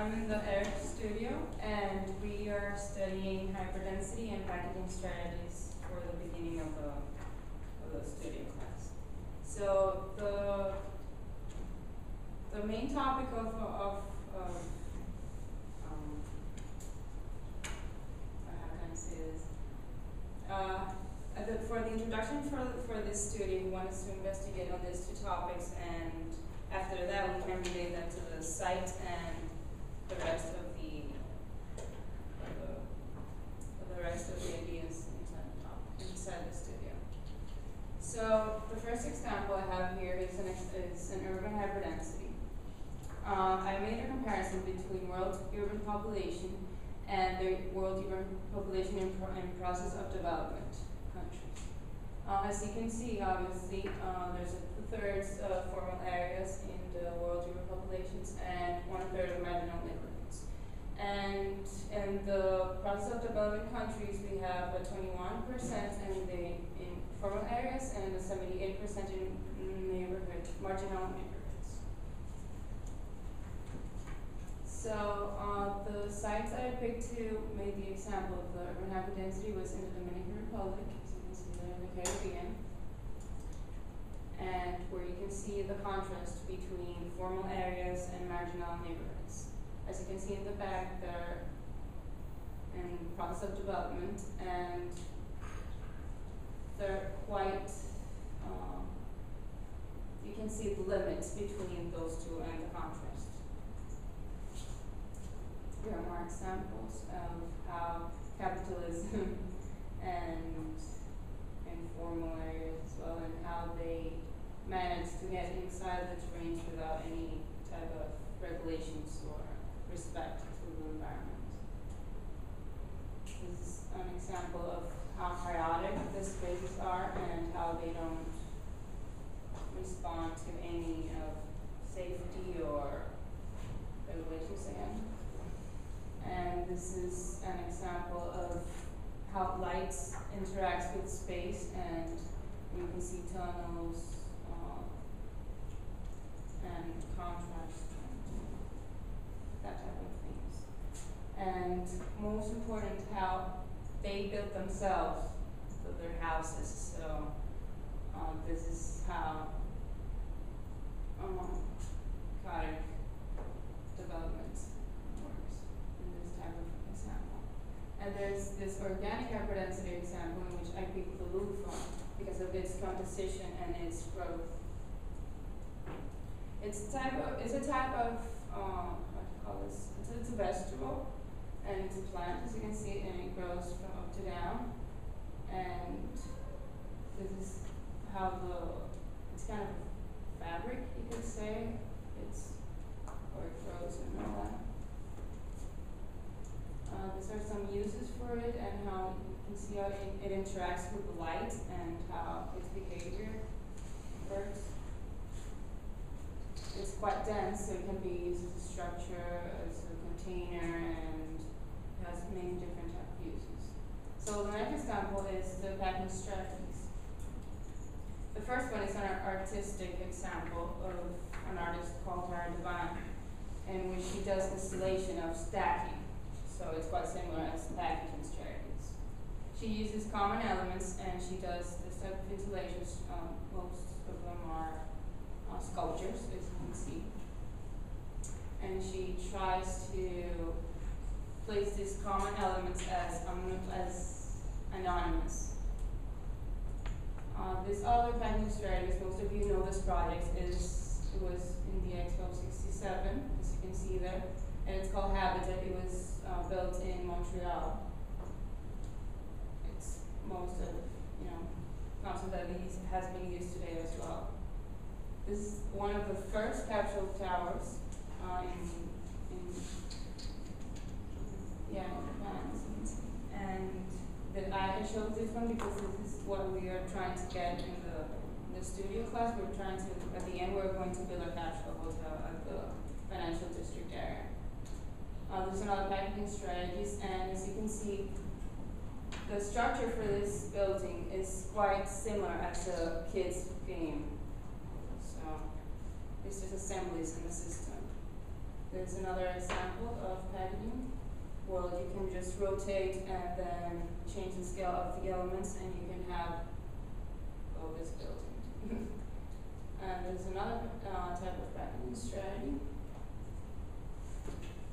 I'm in the Eric studio, and we are studying hyperdensity and packaging strategies for the beginning of the studio class. So the main topic of how can I say this? For the introduction for this study, we want us to investigate on these two topics, and after that we can relate that to the site and the rest of the ideas inside the studio. So the first example I have here is an urban hyperdensity. I made a comparison between world urban population and the world urban population in process of development countries. As you can see, obviously, there's two-thirds of formal areas in the world urban populations and one-third of marginal neighborhoods. And in the process of development countries, we have a 21% in formal areas and a 78% in marginal neighborhoods. So the sites I picked to make the example of the urban hyperdensity was in the Dominican Republic, as you can see there in the Caribbean, and where you can see the contrast between formal areas and marginal neighborhoods. As you can see in the back, they're in process of development, and they're quite, you can see the limits between those two and the contrast. Here are more examples of how capitalism and informal areas as well, and how they manage to get inside the terrains without any type of regulations or respect to the environment. This is an example of how chaotic the spaces are and how they don't respond to any of safety or regulations again. And this is an example of how light interacts with space, and you can see tunnels and contrast and that type of things. And most important, how they built themselves, so their houses. So this is how chaotic development works in this type of example. And there's this organic hyperdensity example in which I picked the loop from because of its composition and its growth. It's a type of what do you call this? It's a vegetable, and it's a plant, as you can see, and it grows from up to down. And this is how it's kind of fabric, you could say. Or it grows and all that. These are some uses for it, and how you can see how it interacts with the light and how its behavior works. It's quite dense, so it can be used as a structure, as a container, and it has many different type of uses. So the next example is the packaging strategies. The first one is an artistic example of an artist called Tara Devine, in which she does installation of stacking. So it's quite similar as packaging strategies. She uses common elements, and she does this type of installations. Most of them are sculptures, as you can see. And she tries to place these common elements as anonymous. This other packaging strategies, most of you know this project, it was in the Expo 67, as you can see there, and it's called Habitat. It was built in Montreal. It's most of, concept that has been used today as well. This is one of the first capsule towers in Japan. And I chose this one because this is what we are trying to get in the studio class. We're trying to, at the end, we're going to build a capsule hotel at the financial district area. There's another packaging strategies, and as you can see, the structure for this building is quite similar as a kid's game. So it's just assemblies in the system. There's another example of packaging. Well, you can just rotate and then change the scale of the elements, and you can have this building. And there's another type of packaging strategy,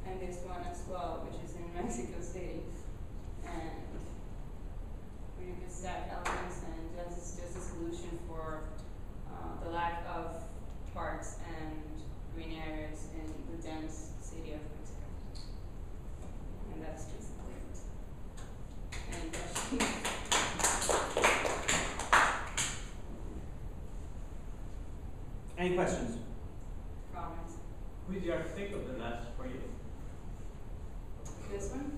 and this one as well, which is in Mexico City, and where you can stack elements, and that's just a solution for the lack of parks and green areas in the dense city of Mexico. And that's basically it. Any questions? Any questions? Comments? Who's the architect of the last project? This one?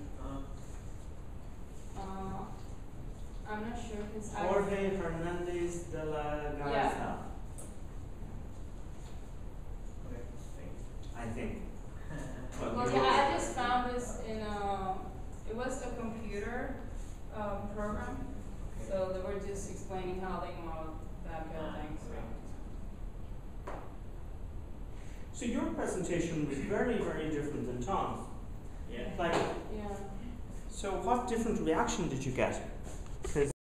I'm not sure because Jorge Hernandez de la Garza. Yeah. Okay, thanks. I think. Well, yeah, I just found this in it was a computer program, so they were just explaining how they modeled that building. So your presentation was very, very different than Tom's. Yeah. Like, Yeah. so what different reaction did you get?